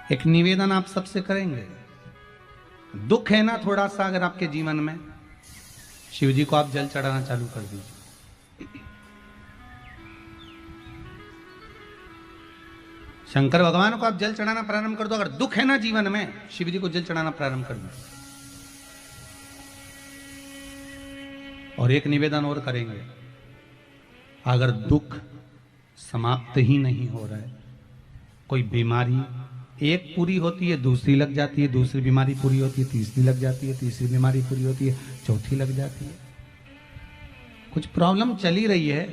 एक निवेदन आप सबसे करेंगे। दुख है ना थोड़ा सा अगर आपके जीवन में, शिव जी को आप जल चढ़ाना चालू कर दीजिए। शंकर भगवान को आप जल चढ़ाना प्रारंभ कर दो। अगर दुख है ना जीवन में, शिव जी को जल चढ़ाना प्रारंभ कर दो। और एक निवेदन और करेंगे, अगर दुख समाप्त ही नहीं हो रहा है, कोई बीमारी एक पूरी होती है दूसरी लग जाती है, दूसरी बीमारी पूरी होती है तीसरी लग जाती है, तीसरी बीमारी पूरी होती है चौथी लग जाती है, कुछ प्रॉब्लम चली रही है,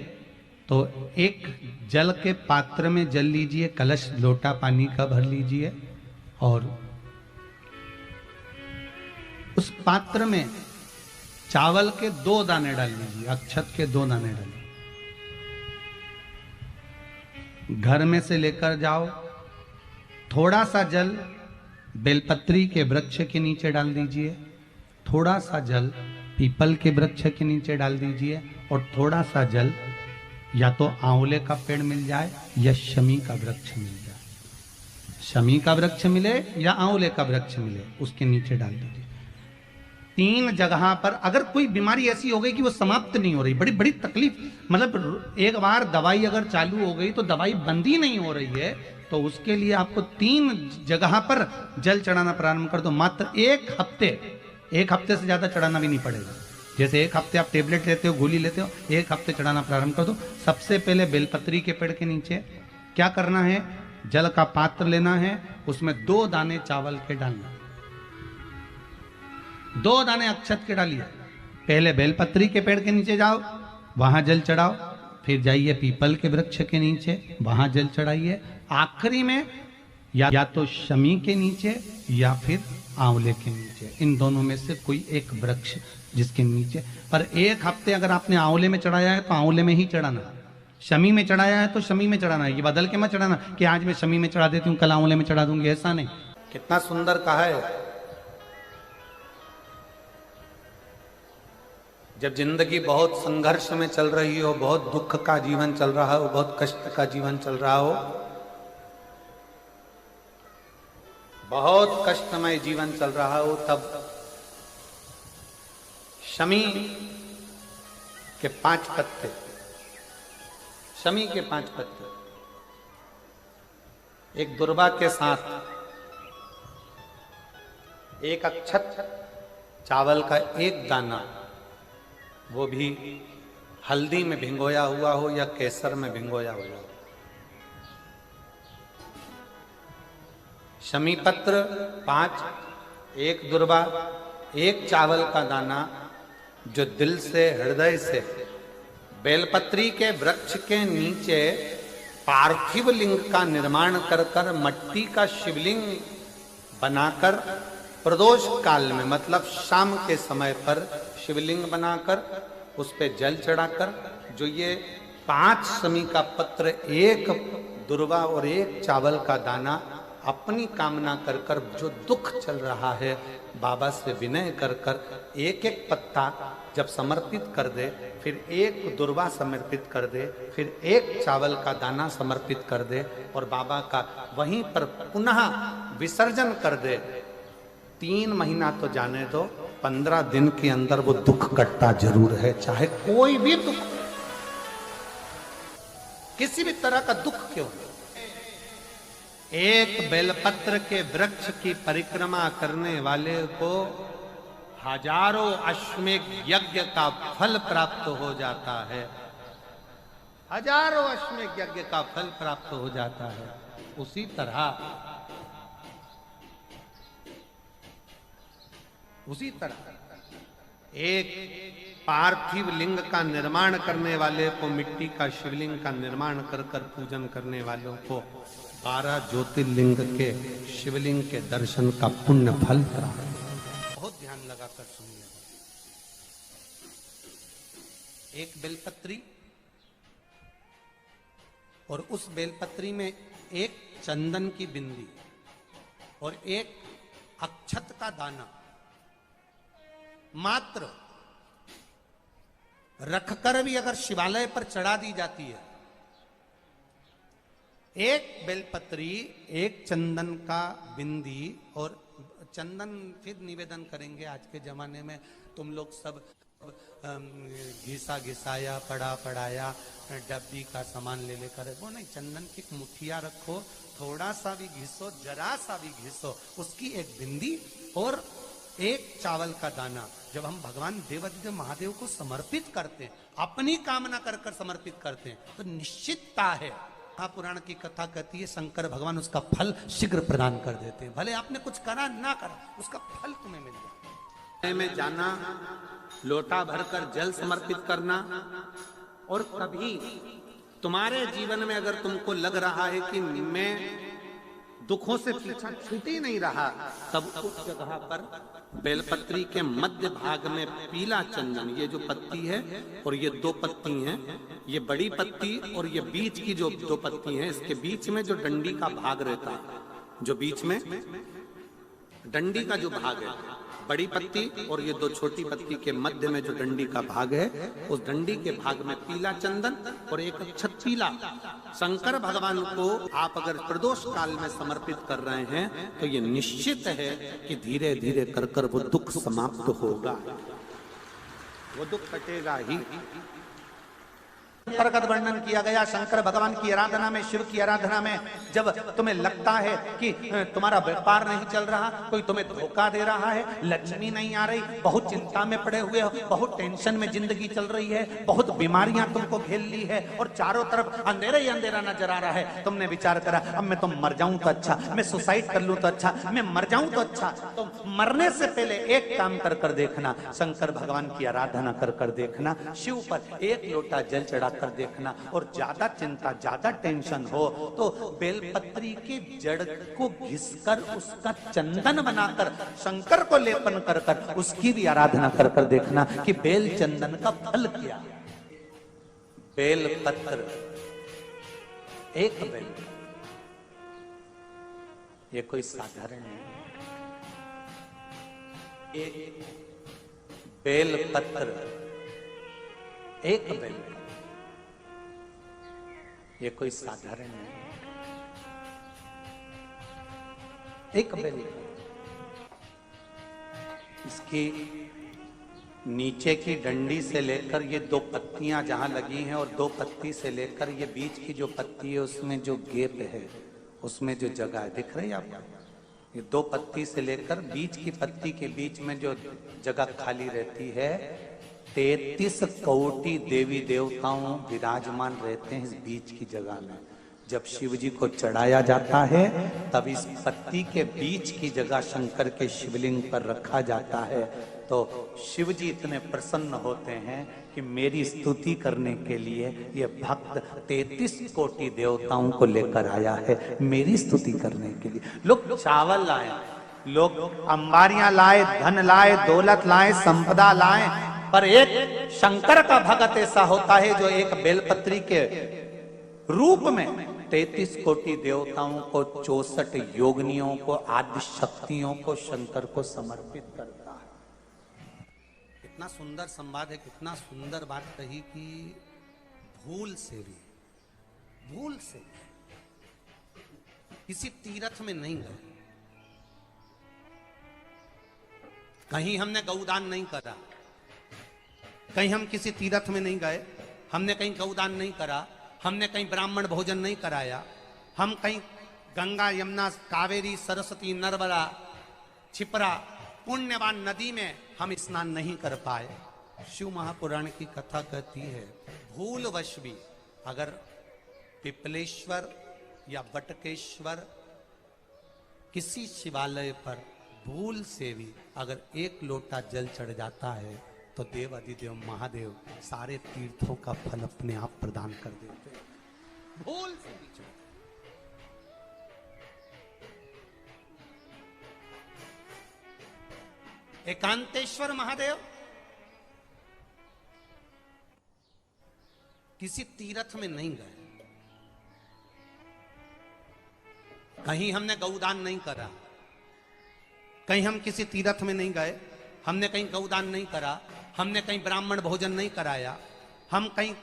तो एक जल के पात्र में जल लीजिए, कलश लोटा पानी का भर लीजिए और उस पात्र में चावल के 2 दाने डाल लीजिए, अक्षत के 2 दाने डालिए। घर में से लेकर जाओ, थोड़ा सा जल बेलपत्री के वृक्ष के नीचे डाल दीजिए, थोड़ा सा जल पीपल के वृक्ष के नीचे डाल दीजिए और थोड़ा सा जल या तो आंवले का पेड़ मिल जाए या शमी का वृक्ष मिल जाए। शमी का वृक्ष मिले या आंवले का वृक्ष मिले, उसके नीचे डाल दीजिए। 3 जगह पर अगर कोई बीमारी ऐसी हो गई कि वो समाप्त नहीं हो रही, बड़ी बड़ी तकलीफ, मतलब एक बार दवाई अगर चालू हो गई तो दवाई बंद ही नहीं हो रही है, तो उसके लिए आपको 3 जगह पर जल चढ़ाना प्रारंभ कर दो। मात्र 1 हफ्ते से ज्यादा चढ़ाना भी नहीं पड़ेगा। जैसे 1 हफ्ते आप टेबलेट लेते हो, गोली लेते हो, 1 हफ्ते चढ़ाना प्रारंभ कर दो। सबसे पहले बेलपत्री के पेड़ के नीचे क्या करना है, जल का पात्र लेना है, उसमें 2 दाने चावल के डालना, 2 दाने अक्षत के डालिए। पहले बेलपत्री के पेड़ के नीचे जाओ, वहां जल चढ़ाओ, फिर जाइए पीपल के वृक्ष के नीचे, वहां जल चढ़ाइए, आखिरी में या तो शमी के नीचे या फिर आंवले के नीचे, इन दोनों में से कोई एक वृक्ष जिसके नीचे। पर 1 हफ्ते अगर आपने आंवले में चढ़ाया है तो आंवले में ही चढ़ाना, शमी में चढ़ाया है तो शमी में चढ़ाना है। ये बदल के मत चढ़ाना कि आज मैं शमी में चढ़ा देती हूँ कल आंवले में चढ़ा दूंगी, ऐसा नहीं। कितना सुंदर कहा है, जब जिंदगी बहुत संघर्ष में चल रही हो, बहुत दुख का जीवन चल रहा हो, बहुत कष्ट का जीवन चल रहा हो, बहुत कष्टमय जीवन चल रहा हो, तब शमी के 5 पत्ते, शमी के 5 पत्ते एक दुर्वा के साथ, एक अक्षत चावल का 1 दाना, वो भी हल्दी में भिंगोया हुआ हो या केसर में भिंगोया हुआ हो, शमी पत्र 5, 1 दुर्वा, 1 चावल का दाना, जो दिल से हृदय से बेलपत्री के वृक्ष के नीचे पार्थिव लिंग का निर्माण कर कर मट्टी का शिवलिंग बनाकर प्रदोष काल में, मतलब शाम के समय पर शिवलिंग बनाकर उस पे जल चढ़ाकर, जो ये 5 शमी का पत्र, 1 दुर्वा और 1 चावल का दाना, अपनी कामना कर कर जो दुख चल रहा है बाबा से विनय कर कर 1-1 पत्ता जब समर्पित कर दे, फिर 1 दुर्वा समर्पित कर दे, फिर 1 चावल का दाना समर्पित कर दे और बाबा का वहीं पर पुनः विसर्जन कर दे, 3 महीना तो जाने दो, 15 दिन के अंदर वो दुख कटता जरूर है, चाहे कोई भी दुख, किसी भी तरह का दुख क्यों। 1 बेलपत्र के वृक्ष की परिक्रमा करने वाले को हजारों अश्वमेध यज्ञ का फल प्राप्त हो जाता है, हजारों अश्वमेध यज्ञ का फल प्राप्त हो जाता है। उसी तरह एक पार्थिव लिंग का निर्माण करने वाले को, मिट्टी का शिवलिंग का निर्माण कर कर पूजन करने वालों को 12 ज्योतिर्लिंग के शिवलिंग के दर्शन का पुण्य फल प्राप्त। बहुत ध्यान लगाकर सुनिए। 1 बेलपत्री और उस बेलपत्री में 1 चंदन की बिंदी और 1 अक्षत का दाना मात्र रखकर भी अगर शिवालय पर चढ़ा दी जाती है एक बेलपत्री, एक चंदन का बिंदी, और चंदन फिर निवेदन करेंगे। आज के जमाने में तुम लोग सब घिसा घिसाया, पड़ा पड़ाया, डब्बी का सामान ले लेकर, वो नहीं, चंदन की एक मुठिया रखो, थोड़ा सा भी घिसो, जरा सा भी घिसो, उसकी एक बिंदी और एक चावल का दाना जब हम भगवान देवाधिदेव महादेव को समर्पित करते हैं, अपनी कामना कर कर समर्पित करते हैं, तो निश्चितता है, पुराण की कथा कहती है, शंकर भगवान उसका फल शीघ्र प्रदान कर देते हैं। भले आपने कुछ करा ना करा, उसका फल तुम्हें मिल जाए। में जाना, लोटा भरकर जल समर्पित करना, और कभी तुम्हारे जीवन में अगर तुमको लग रहा है कि मैं दुखों से पीछा छूट ही नहीं रहा, तब उस जगह पर बेलपत्री के मध्य भाग में पीला चंदन, ये जो पत्ती है और ये दो पत्ती हैं, ये बड़ी पत्ती और ये बीच की जो दो पत्ती हैं, इसके बीच में जो डंडी का भाग रहता है, जो बीच में डंडी का जो भाग है, बड़ी पत्ती और ये दो छोटी पत्ती के मध्य में जो डंडी का भाग है, उस डंडी के भाग में पीला चंदन और एक अक्षत पीला, शंकर भगवान को आप अगर प्रदोष काल में समर्पित कर रहे हैं, तो ये निश्चित है कि धीरे धीरे कर कर वो दुख समाप्त होगा, वो दुख कटेगा ही। प्रकट वर्णन किया गया शंकर भगवान की आराधना में, शिव की आराधना में, जब तुम्हें लगता है कि तुम्हारा व्यापार नहीं चल रहा, कोई तुम्हें धोखा दे रहा है, लक्ष्मी नहीं आ रही, बहुत चिंता में पड़े हुए हो, बहुत टेंशन में जिंदगी चल रही है, बहुत बीमारियां तुमको घेर ली है और चारों तरफ अंधेरा ही अंधेरा नजर आ रहा है, तुमने विचार करा अब मैं तो मर जाऊं तो अच्छा, मैं सुसाइड कर लूं तो अच्छा, मैं मर जाऊं तो अच्छा, तो मरने से पहले एक काम कर कर देखना, शंकर भगवान की आराधना कर कर देखना, शिव पर एक लोटा जल चढ़ा कर देखना, और ज्यादा चिंता, ज्यादा टेंशन हो तो बेलपत्री के जड़ को घिसकर उसका चंदन बनाकर शंकर को लेपन कर कर उसकी भी आराधना कर कर देखना कि बेल चंदन का फल क्या। बेलपत्र, एक बेल, ये कोई साधारण नहीं, एक बेलपत्र, एक बेल, ये कोई साधारण नहीं, एक बेल। इसकी नीचे की डंडी से लेकर ये दो पत्तियां जहां लगी हैं, और दो पत्ती से लेकर ये बीच की जो पत्ती है उसमें जो गैप है, उसमें जो जगह है, दिख रही है आपको, ये दो पत्ती से लेकर बीच की पत्ती के बीच में जो जगह खाली रहती है, 33 कोटि देवी देवताओं विराजमान रहते हैं इस बीच की जगह में। जब शिव जी को चढ़ाया जाता है तब इस पत्ती के बीच की जगह शंकर के शिवलिंग पर रखा जाता है, तो शिव जी इतने प्रसन्न होते हैं कि मेरी स्तुति करने के लिए ये भक्त 33 कोटि देवताओं को लेकर आया है, मेरी स्तुति करने के लिए। लोग चावल लाए, लोग अंबारियां लाए, धन लाए, दौलत लाए, संपदा लाए, पर एक शंकर का भगत ऐसा होता है जो एक बेलपत्री के रूप में 33 कोटि देवताओं को, 64 योगिनियों को, आदि शक्तियों को शंकर को समर्पित करता है। कितना सुंदर संवाद है, कितना सुंदर बात कही कि भूल से भी किसी तीर्थ में नहीं गए, कहीं हमने गौदान नहीं करा, कहीं हम किसी तीर्थ में नहीं गए, हमने कहीं गौदान नहीं करा, हमने कहीं ब्राह्मण भोजन नहीं कराया, हम कहीं गंगा यमुना कावेरी सरस्वती नर्मदा छिपरा पुण्यवान नदी में हम स्नान नहीं कर पाए। शिव महापुराण की कथा कहती है भूलवश भी अगर पिपलेश्वर या बटकेश्वर किसी शिवालय पर भूल से भी अगर एक लोटा जल चढ़ जाता है तो देव अधिदेव महादेव सारे तीर्थों का फल अपने आप प्रदान कर देते हैं। भूल से भी चढ़, एकांतेश्वर महादेव किसी तीर्थ में नहीं गए, कहीं हमने गौदान नहीं करा, कहीं हम किसी तीर्थ में नहीं गए, हमने कहीं गौदान नहीं करा, हमने कहीं ब्राह्मण भोजन नहीं कराया, हम कहीं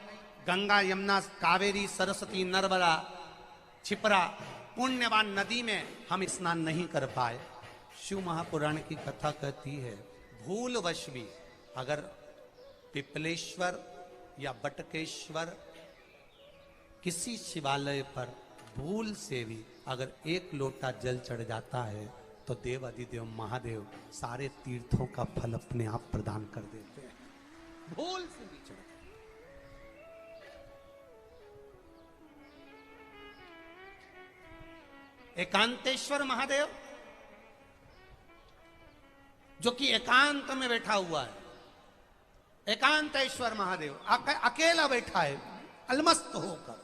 गंगा यमुना कावेरी सरस्वती नर्मदा छिपरा पुण्यवान नदी में हम स्नान नहीं कर पाए। शिव महापुराण की कथा कहती है भूलवश भी अगर पिपलेश्वर या बटकेश्वर किसी शिवालय पर भूल से भी अगर एक लोटा जल चढ़ जाता है तो देव अधिदेव महादेव सारे तीर्थों का फल अपने आप प्रदान कर देते हैं। भूल से भी चढ़ एकांतेश्वर महादेव जो कि एकांत में बैठा हुआ है, एकांतेश्वर महादेव अकेला बैठा है अलमस्त होकर।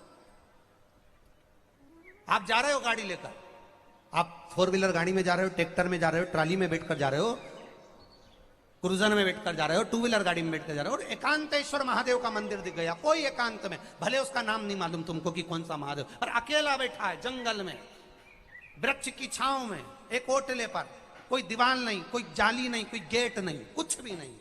आप जा रहे हो गाड़ी लेकर, आप 4 व्हीलर गाड़ी में जा रहे हो, ट्रैक्टर में जा रहे हो, ट्राली में बैठकर जा रहे हो, क्रूजर में बैठकर जा रहे हो, 2 व्हीलर गाड़ी में बैठकर जा रहे हो, और एकांतेश्वर महादेव का मंदिर दिख गया कोई एकांत में, भले उसका नाम नहीं मालूम तुमको कि कौन सा महादेव, और अकेला बैठा है जंगल में वृक्ष की छांव में एक ओटले पर, कोई दीवार नहीं, कोई जाली नहीं, कोई गेट नहीं, कुछ भी नहीं।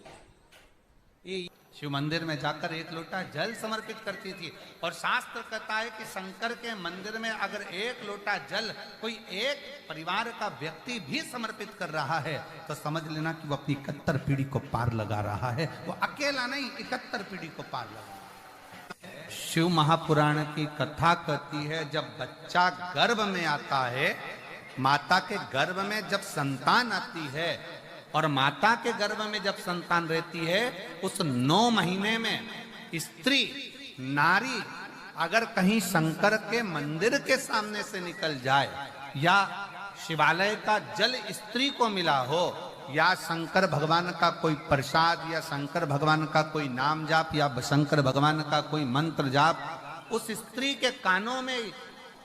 ये शिव मंदिर में जाकर एक लोटा जल समर्पित करती थी। और शास्त्र कहता है कि शंकर के मंदिर में अगर एक लोटा जल कोई एक परिवार का व्यक्ति भी समर्पित कर रहा है तो समझ लेना कि वो अपनी 71 पीढ़ी को पार लगा रहा है। वो अकेला नहीं, 71 पीढ़ी को पार लगा। शिव महापुराण की कथा कहती है जब बच्चा गर्भ में आता है, माता के गर्भ में जब संतान आती है और माता के गर्भ में जब संतान रहती है, उस 9 महीने में स्त्री नारी अगर कहीं शंकर के मंदिर के सामने से निकल जाए या शिवालय का जल स्त्री को मिला हो या शंकर भगवान का कोई प्रसाद या शंकर भगवान का कोई नाम जाप या शंकर भगवान का कोई मंत्र जाप उस स्त्री के कानों में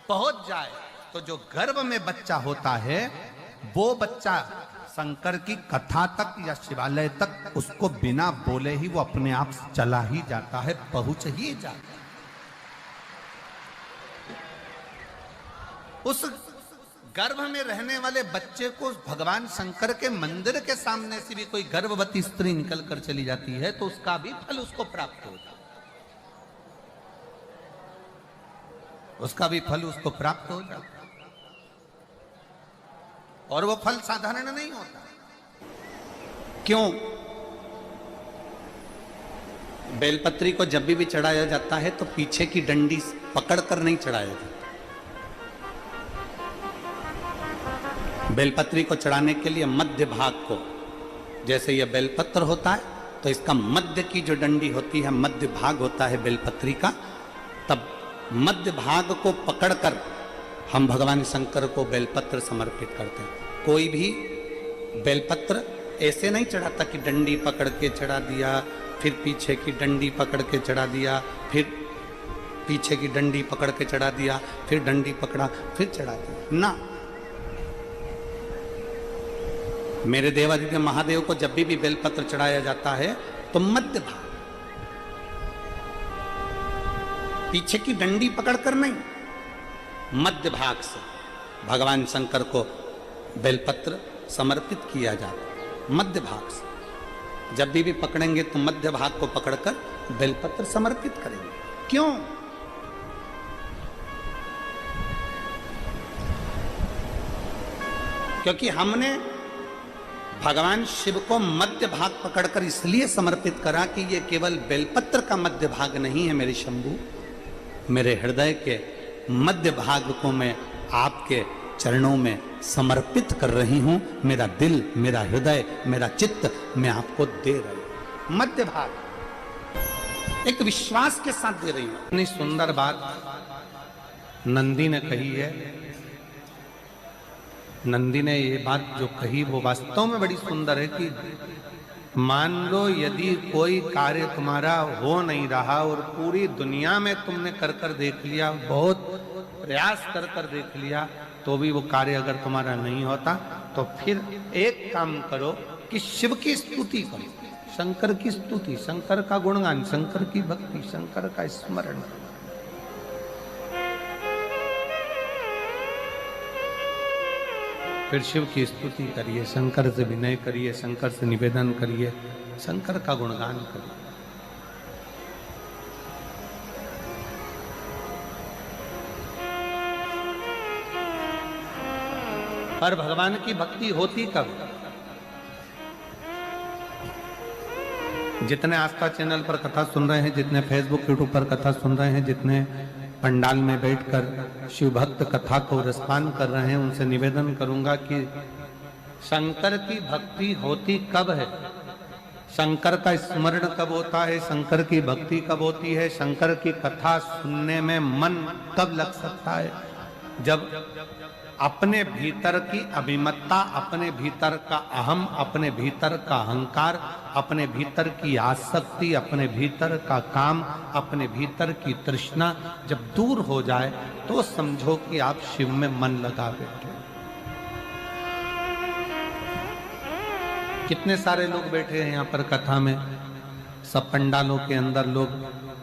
पहुंच जाए तो जो गर्भ में बच्चा होता है वो बच्चा शंकर की कथा तक या शिवालय तक उसको बिना बोले ही वो अपने आप चला ही जाता है, पहुंच ही जाता है। उस गर्भ में रहने वाले बच्चे को भगवान शंकर के मंदिर के सामने से भी कोई गर्भवती स्त्री निकल कर चली जाती है तो उसका भी फल उसको प्राप्त होता है, उसका भी फल उसको प्राप्त हो जाता है। और वो फल साधारण नहीं होता। क्यों? बेलपत्री को जब भी चढ़ाया जाता है तो पीछे की डंडी पकड़कर नहीं चढ़ाया जाता। बेलपत्री को चढ़ाने के लिए मध्य भाग को, जैसे यह बेलपत्र होता है तो इसका मध्य की जो डंडी होती है, मध्य भाग होता है बेलपत्री का, तब मध्य भाग को पकड़कर हम भगवान शंकर को बेलपत्र समर्पित करते हैं। कोई भी बेलपत्र ऐसे नहीं चढ़ाता कि डंडी पकड़ के चढ़ा दिया, फिर पीछे की डंडी पकड़ के चढ़ा दिया, फिर पीछे की डंडी पकड़ के चढ़ा दिया, फिर डंडी पकड़ा, फिर चढ़ा दिया ना। मेरे देवादिदेव महादेव को जब भी बेलपत्र चढ़ाया जाता है तो मध्य भाग, पीछे की डंडी पकड़कर नहीं, मध्य भाग से भगवान शंकर को बेलपत्र समर्पित किया जाता। मध्य भाग से जब भी पकड़ेंगे तो मध्य भाग को पकड़कर बेलपत्र समर्पित करेंगे। क्यों? क्योंकि हमने भगवान शिव को मध्य भाग पकड़कर इसलिए समर्पित करा कि ये केवल बेलपत्र का मध्य भाग नहीं है मेरे शंभू, मेरे हृदय के मध्य भाग को मैं आपके चरणों में समर्पित कर रही हूं। मेरा दिल, मेरा हृदय, मेरा चित्त मैं आपको दे रही हूं। मध्य भाग एक विश्वास के साथ दे रही हूं। इतनी सुंदर बात नंदी ने कही है। नंदी ने ये बात जो कही वो वास्तव में बड़ी सुंदर है कि मान लो यदि कोई कार्य तुम्हारा हो नहीं रहा और पूरी दुनिया में तुमने कर कर देख लिया, बहुत प्रयास कर कर देख लिया, तो भी वो कार्य अगर तुम्हारा नहीं होता तो फिर एक काम करो कि शिव की स्तुति करो, शंकर की स्तुति, शंकर का गुणगान, शंकर की भक्ति, शंकर का स्मरण। फिर शिव की स्तुति करिए, शंकर से विनय करिए, शंकर से निवेदन करिए, शंकर का गुणगान करिए। पर भगवान की भक्ति होती कब? जितने आस्था चैनल पर कथा सुन रहे हैं, जितने फेसबुक यूट्यूब पर कथा सुन रहे हैं, जितने पंडाल में बैठकर शिव भक्त कथा को रसपान कर रहे हैं, उनसे निवेदन करूंगा कि शंकर की भक्ति होती कब है? शंकर का स्मरण कब होता है? शंकर की भक्ति कब होती है? शंकर की कथा सुनने में मन कब लग सकता है? जब अपने भीतर की अभिमत्ता, अपने भीतर का अहम, अपने भीतर का अहंकार, अपने भीतर की आसक्ति, अपने भीतर का काम, अपने भीतर की तृष्णा जब दूर हो जाए तो समझो कि आप शिव में मन लगा बैठे। कितने सारे लोग बैठे हैं यहाँ पर कथा में, सब पंडालों के अंदर लोग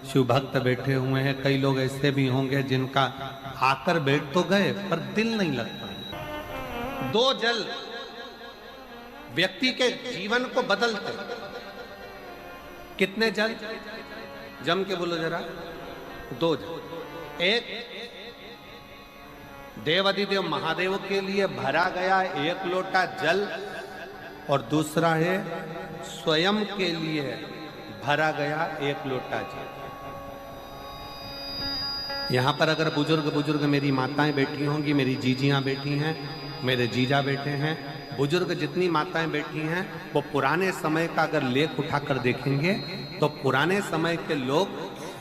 शिव भक्त बैठे हुए हैं। कई लोग ऐसे भी होंगे जिनका आकर बैठ तो गए पर दिल नहीं लगता। दो जल व्यक्ति के जीवन को बदलते। कितने जल? जम के बोलो जरा। दो जल। एक देवाधिदेव महादेव के लिए भरा गया 1 लोटा जल और दूसरा है स्वयं के लिए भरा गया 1 लोटा जल। यहां पर अगर बुजुर्ग मेरी माताएं बैठी होंगी, मेरी जीजियां बैठी हैं, मेरे जीजा बैठे हैं, बुजुर्ग जितनी माताएं बैठी हैं, वो पुराने समय का अगर लेख उठाकर देखेंगे तो पुराने समय के लोग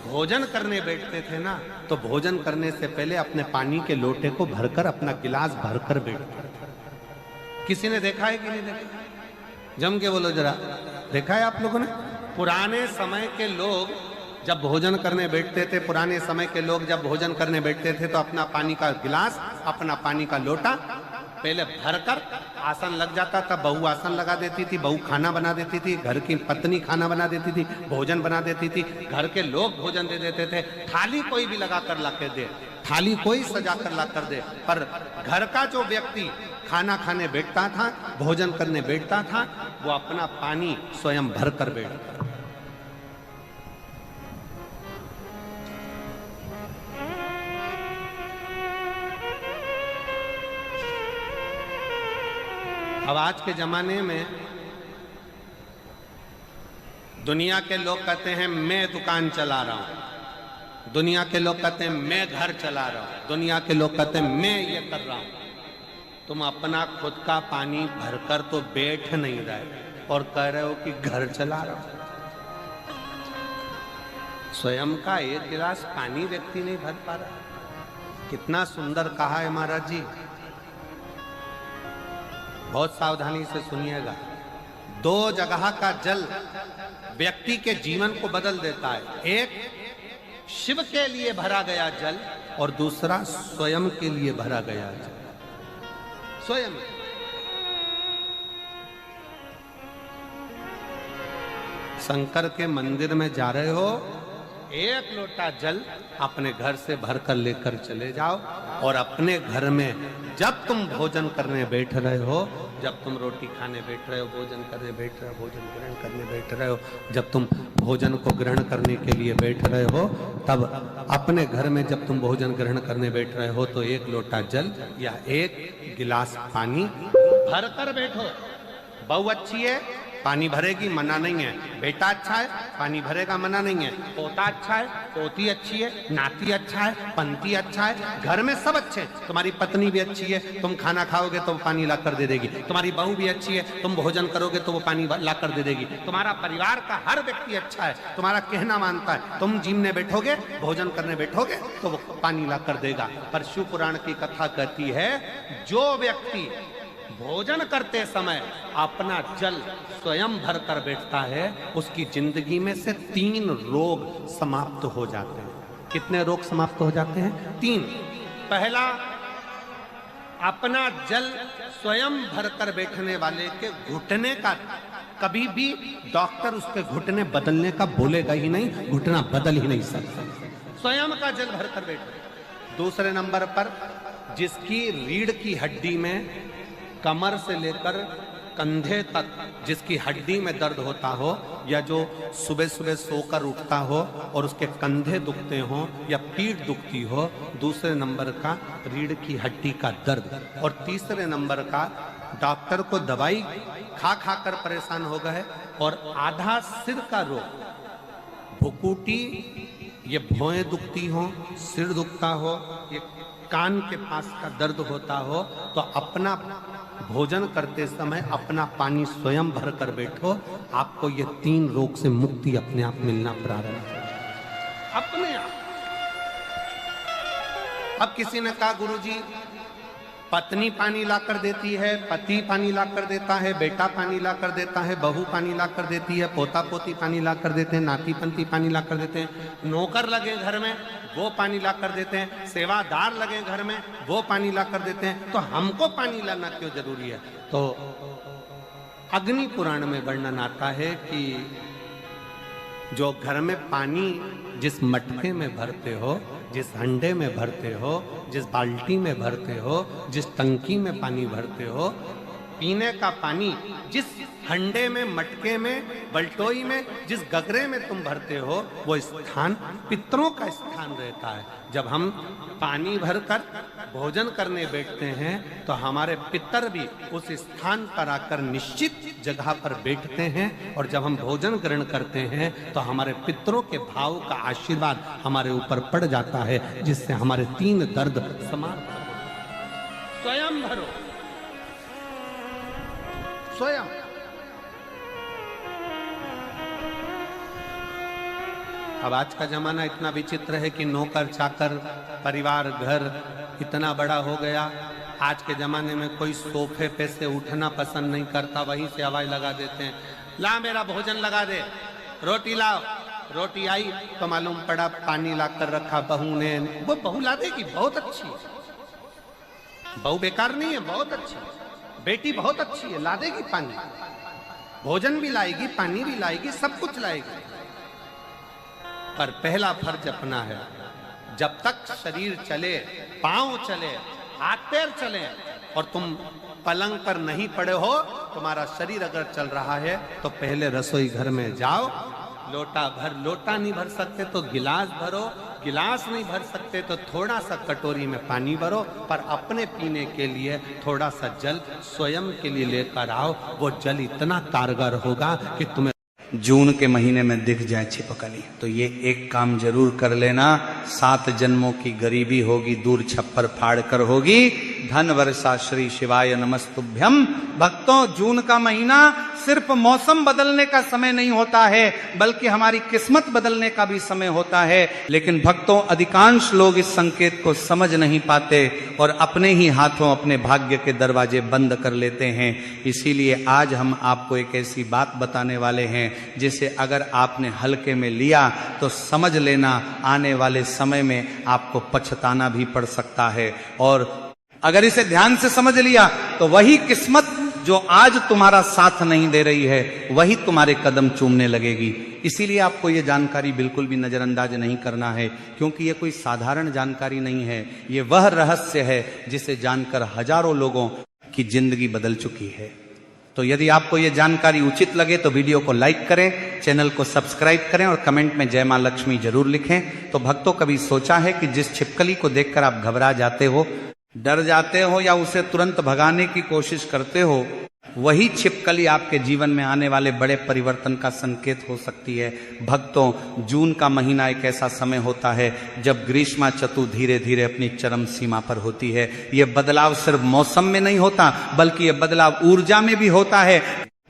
भोजन करने बैठते थे ना, तो भोजन करने से पहले अपने पानी के लोटे को भरकर, अपना गिलास भरकर बैठते थे। किसी ने देखा है कि नहीं देखा? जम के बोलो जरा। देखा है आप लोगों ने? पुराने समय के लोग जब भोजन करने बैठते थे, पुराने समय के लोग जब भोजन करने बैठते थे तो अपना पानी का गिलास, अपना पानी का लोटा पहले भरकर आसन लग जाता था। बहू आसन लगा देती थी, बहू खाना बना देती थी, घर की पत्नी खाना बना देती थी, भोजन बना देती थी, घर के लोग भोजन दे देते थे। थाली कोई भी लगा कर ला कर दे, थाली कोई सजा कर ला कर दे, पर घर का जो व्यक्ति खाना खाने बैठता था, भोजन करने बैठता था, वो अपना पानी स्वयं भर कर बैठता। अब आज के जमाने में दुनिया के लोग कहते हैं मैं दुकान चला रहा हूं, दुनिया के लोग कहते हैं मैं घर चला रहा हूं, दुनिया के लोग कहते हैं मैं ये कर रहा हूं। तुम अपना खुद का पानी भरकर तो बैठ नहीं रहे और कह रहे हो कि घर चला रहा हूं। स्वयं का 1 गिलास पानी व्यक्ति नहीं भर पा रहा। कितना सुंदर कहा है महाराज जी। बहुत सावधानी से सुनिएगा। 2 जगह का जल व्यक्ति के जीवन को बदल देता है। एक शिव के लिए भरा गया जल और दूसरा स्वयं के लिए भरा गया जल। स्वयं शंकर के मंदिर में जा रहे हो, 1 लोटा जल अपने घर से भरकर लेकर चले जाओ और अपने घर में जब तुम भोजन करने बैठ रहे हो, जब तुम रोटी खाने बैठ रहे हो, भोजन करने बैठ रहे हो, भोजन ग्रहण करने बैठ रहे हो, जब तुम भोजन को ग्रहण करने के लिए बैठ रहे हो, तब अपने घर में जब तुम भोजन ग्रहण करने बैठ रहे हो तो 1 लोटा जल या 1 गिलास पानी भरकर बैठो। बहू अच्छी है, पानी भरेगी, मना नहीं है। बेटा अच्छा है, पानी भरेगा, मना नहीं है। पोता अच्छा है, पोती अच्छी है, नाती अच्छा है, पंती अच्छा है, घर में सब अच्छे हैं। तुम्हारी पत्नी भी अच्छी है, तुम खाना खाओगे तो वो पानी ला कर दे देगी। तुम्हारी बहू भी अच्छी है, तुम भोजन करोगे तो वो पानी ला कर दे देगी। तुम्हारा परिवार का हर व्यक्ति अच्छा है, तुम्हारा कहना मानता है। तुम जिमने बैठोगे, भोजन करने बैठोगे तो वो पानी ला कर देगा। पर शिव पुराण की कथा कहती है, जो व्यक्ति भोजन करते समय अपना जल स्वयं भर कर बैठता है, उसकी जिंदगी में से 3 रोग समाप्त हो जाते हैं। कितने रोग समाप्त हो जाते हैं? 3। पहला, अपना जल स्वयं भर कर बैठने वाले के घुटने का कभी भी डॉक्टर उसके घुटने बदलने का बोलेगा ही नहीं, घुटना बदल ही नहीं सकता। स्वयं का जल भर कर बैठे। दूसरे नंबर पर, जिसकी रीढ़ की हड्डी में कमर से लेकर कंधे तक जिसकी हड्डी में दर्द होता हो, या जो सुबह सुबह सोकर उठता हो और उसके कंधे दुखते हो या पीठ दुखती हो, दूसरे नंबर का रीढ़ की हड्डी का दर्द, और तीसरे नंबर का डॉक्टर को दवाई खा खा कर परेशान हो गए, और आधा सिर का रोग, भुकुटी, ये भौएं दुखती हो, सिर दुखता हो, ये कान के पास का दर्द होता हो, तो अपना भोजन करते समय अपना पानी स्वयं भर कर बैठो, आपको ये 3 रोग से मुक्ति अपने आप मिलना प्रारंभ होगा, अपने आप। अब किसी ने कहा गुरुजी पत्नी पानी ला कर देती है, पति पानी ला कर देता है, बेटा पानी ला कर देता है, बहू पानी ला कर देती है, पोता पोती पानी ला कर देते हैं, नाती पंती पानी ला कर देते हैं, नौकर लगे घर में वो पानी ला कर देते हैं, सेवादार लगे घर में वो पानी ला कर देते हैं, तो हमको पानी लाना क्यों जरूरी है? तो अग्नि पुराण में वर्णन आता है कि जो घर में पानी जिस मटके में भरते हो, जिस हंडे में भरते हो, जिस बाल्टी में भरते हो, जिस टंकी में पानी भरते हो, पीने का पानी जिस हंडे में, मटके में, बल्टोई में, जिस गगरे में तुम भरते हो, वो स्थान पितरों का स्थान रहता है। जब हम पानी भरकर भोजन करने बैठते हैं तो हमारे पितर भी उस स्थान पर आकर निश्चित जगह पर बैठते हैं, और जब हम भोजन ग्रहण करते हैं तो हमारे पितरों के भाव का आशीर्वाद हमारे ऊपर पड़ जाता है, जिससे हमारे 3 दर्द समाप्त हो। स्वयं भरो, स्वयं। अब आज का जमाना इतना विचित्र है कि नौकर चाकर, परिवार, घर इतना बड़ा हो गया। आज के जमाने में कोई सोफे पे से उठना पसंद नहीं करता, वहीं से आवाज लगा देते हैं, ला मेरा भोजन लगा दे, रोटी लाओ। रोटी आई तो मालूम पड़ा पानी ला कर रखा बहू ने। वो बहू ला देगी, बहुत अच्छी है, बहू बेकार नहीं है, बहुत अच्छी है, बेटी बहुत अच्छी है, ला देगी पानी, भोजन भी लाएगी, पानी भी लाएगी, सब कुछ लाएगी। पर पहला फर्ज अपना है, जब तक शरीर चले, पांव चले, हाथ पैर चले, और तुम पलंग पर नहीं पड़े हो, तुम्हारा शरीर अगर चल रहा है तो पहले रसोई घर में जाओ, लोटा भर, लोटा नहीं भर सकते तो गिलास भरो, गिलास नहीं भर सकते तो थोड़ा सा कटोरी में पानी भरो, पर अपने पीने के लिए थोड़ा सा जल स्वयं के लिए लेकर आओ। वो जल इतना कारगर होगा कि तुम्हें जून के महीने में दिख जाए छिपकली, तो ये एक काम जरूर कर लेना, 7 जन्मों की गरीबी होगी दूर, छप्पर फाड़ कर होगी, धन वर्षा श्री शिवाय नमस्तुभ्यम। भक्तों, जून का महीना सिर्फ मौसम बदलने का समय नहीं होता है, बल्कि हमारी किस्मत बदलने का भी समय होता है। लेकिन भक्तों, अधिकांश लोग इस संकेत को समझ नहीं पाते और अपने ही हाथों अपने भाग्य के दरवाजे बंद कर लेते हैं। इसीलिए आज हम आपको एक ऐसी बात बताने वाले हैं जिसे अगर आपने हल्के में लिया तो समझ लेना आने वाले समय में आपको पछताना भी पड़ सकता है, और अगर इसे ध्यान से समझ लिया तो वही किस्मत जो आज तुम्हारा साथ नहीं दे रही है वही तुम्हारे कदम चूमने लगेगी। इसीलिए आपको ये जानकारी बिल्कुल भी नजरअंदाज नहीं करना है, क्योंकि ये कोई साधारण जानकारी नहीं है, ये वह रहस्य है जिसे जानकर हजारों लोगों की जिंदगी बदल चुकी है। तो यदि आपको ये जानकारी उचित लगे तो वीडियो को लाइक करें, चैनल को सब्सक्राइब करें और कमेंट में जय मां लक्ष्मी जरूर लिखें। तो भक्तों, कभी सोचा है कि जिस छिपकली को देखकर आप घबरा जाते हो, डर जाते हो या उसे तुरंत भगाने की कोशिश करते हो, वही छिपकली आपके जीवन में आने वाले बड़े परिवर्तन का संकेत हो सकती है। भक्तों, जून का महीना एक ऐसा समय होता है जब ग्रीष्मा चतु धीरे धीरे अपनी चरम सीमा पर होती है। यह बदलाव सिर्फ मौसम में नहीं होता, बल्कि यह बदलाव ऊर्जा में भी होता है।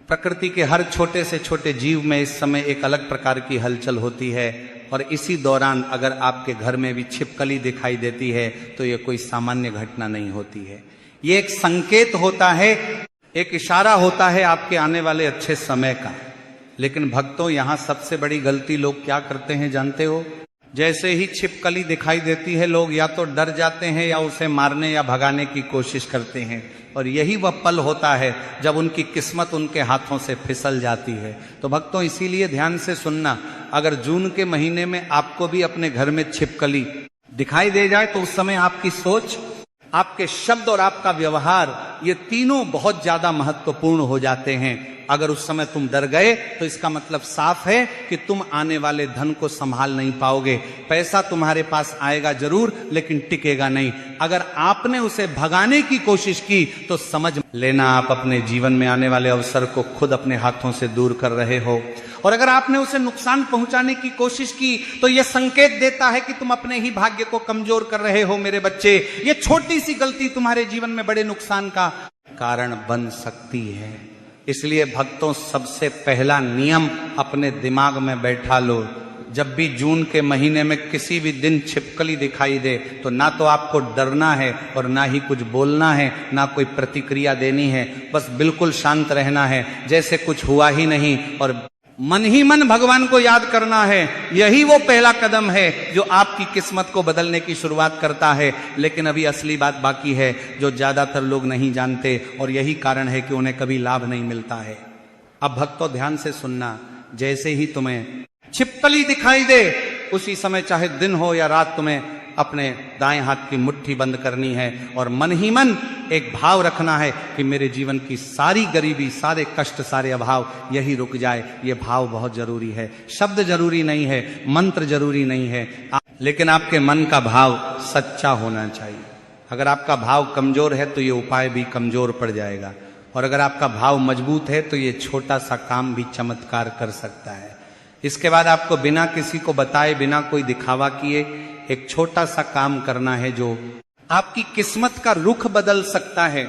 प्रकृति के हर छोटे से छोटे जीव में इस समय एक अलग प्रकार की हलचल होती है, और इसी दौरान अगर आपके घर में भी छिपकली दिखाई देती है तो यह कोई सामान्य घटना नहीं होती है। यह एक संकेत होता है, एक इशारा होता है आपके आने वाले अच्छे समय का। लेकिन भक्तों, यहां सबसे बड़ी गलती लोग क्या करते हैं जानते हो? जैसे ही छिपकली दिखाई देती है, लोग या तो डर जाते हैं या उसे मारने या भगाने की कोशिश करते हैं, और यही वह पल होता है जब उनकी किस्मत उनके हाथों से फिसल जाती है। तो भक्तों, इसीलिए ध्यान से सुनना, अगर जून के महीने में आपको भी अपने घर में छिपकली दिखाई दे जाए तो उस समय आपकी सोच, आपके शब्द और आपका व्यवहार ये तीनों बहुत ज्यादा महत्वपूर्ण हो जाते हैं। अगर उस समय तुम डर गए तो इसका मतलब साफ है कि तुम आने वाले धन को संभाल नहीं पाओगे। पैसा तुम्हारे पास आएगा जरूर, लेकिन टिकेगा नहीं। अगर आपने उसे भगाने की कोशिश की तो समझ लेना आप अपने जीवन में आने वाले अवसर को खुद अपने हाथों से दूर कर रहे हो। और अगर आपने उसे नुकसान पहुंचाने की कोशिश की तो यह संकेत देता है कि तुम अपने ही भाग्य को कमजोर कर रहे हो मेरे बच्चे। ये छोटी सी गलती तुम्हारे जीवन में बड़े नुकसान का कारण बन सकती है। इसलिए भक्तों, सबसे पहला नियम अपने दिमाग में बैठा लो। जब भी जून के महीने में किसी भी दिन छिपकली दिखाई दे तो ना तो आपको डरना है और ना ही कुछ बोलना है, ना कोई प्रतिक्रिया देनी है। बस बिल्कुल शांत रहना है, जैसे कुछ हुआ ही नहीं, और मन ही मन भगवान को याद करना है। यही वो पहला कदम है जो आपकी किस्मत को बदलने की शुरुआत करता है। लेकिन अभी असली बात बाकी है जो ज्यादातर लोग नहीं जानते, और यही कारण है कि उन्हें कभी लाभ नहीं मिलता है। अब भक्तों ध्यान से सुनना, जैसे ही तुम्हें छिपकली दिखाई दे उसी समय, चाहे दिन हो या रात, तुम्हें अपने दाएं हाथ की मुट्ठी बंद करनी है और मन ही मन एक भाव रखना है कि मेरे जीवन की सारी गरीबी, सारे कष्ट, सारे अभाव यही रुक जाए। ये भाव बहुत जरूरी है। शब्द जरूरी नहीं है, मंत्र जरूरी नहीं है, लेकिन आपके मन का भाव सच्चा होना चाहिए। अगर आपका भाव कमजोर है तो ये उपाय भी कमजोर पड़ जाएगा, और अगर आपका भाव मजबूत है तो ये छोटा सा काम भी चमत्कार कर सकता है। इसके बाद आपको बिना किसी को बताए, बिना कोई दिखावा किए एक छोटा सा काम करना है जो आपकी किस्मत का रुख बदल सकता है।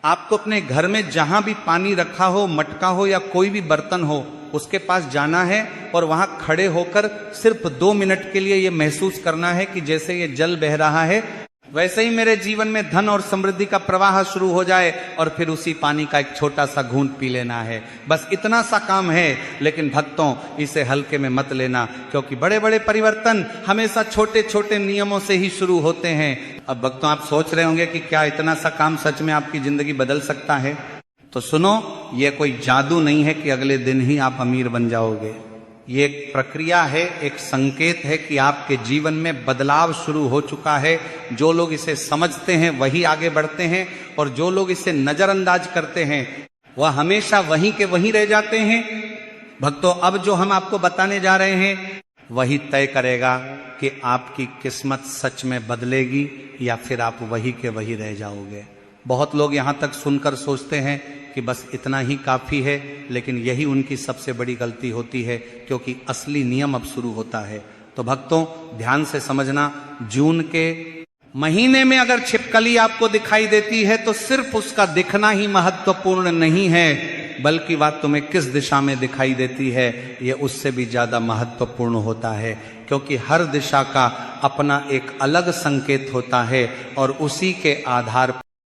आपको अपने घर में जहां भी पानी रखा हो, मटका हो या कोई भी बर्तन हो, उसके पास जाना है और वहां खड़े होकर सिर्फ 2 मिनट के लिए यह महसूस करना है कि जैसे ये जल बह रहा है वैसे ही मेरे जीवन में धन और समृद्धि का प्रवाह शुरू हो जाए, और फिर उसी पानी का एक छोटा सा घूंट पी लेना है। बस इतना सा काम है। लेकिन भक्तों, इसे हल्के में मत लेना, क्योंकि बड़े बड़े परिवर्तन हमेशा छोटे छोटे नियमों से ही शुरू होते हैं। अब भक्तों, आप सोच रहे होंगे कि क्या इतना सा काम सच में आपकी जिंदगी बदल सकता है? तो सुनो, ये कोई जादू नहीं है कि अगले दिन ही आप अमीर बन जाओगे। ये एक प्रक्रिया है, एक संकेत है कि आपके जीवन में बदलाव शुरू हो चुका है। जो लोग इसे समझते हैं वही आगे बढ़ते हैं, और जो लोग इसे नजरअंदाज करते हैं वह हमेशा वहीं के वहीं रह जाते हैं। भक्तों, अब जो हम आपको बताने जा रहे हैं वही तय करेगा कि आपकी किस्मत सच में बदलेगी या फिर आप वही के वही रह जाओगे। बहुत लोग यहां तक सुनकर सोचते हैं कि बस इतना ही काफी है, लेकिन यही उनकी सबसे बड़ी गलती होती है, क्योंकि असली नियम अब शुरू होता है। तो भक्तों, ध्यान से समझना, जून के महीने में अगर छिपकली आपको दिखाई देती है तो सिर्फ उसका दिखना ही महत्वपूर्ण नहीं है, बल्कि वह तुम्हें किस दिशा में दिखाई देती है ये उससे भी ज्यादा महत्वपूर्ण होता है। क्योंकि हर दिशा का अपना एक अलग संकेत होता है, और उसी के आधार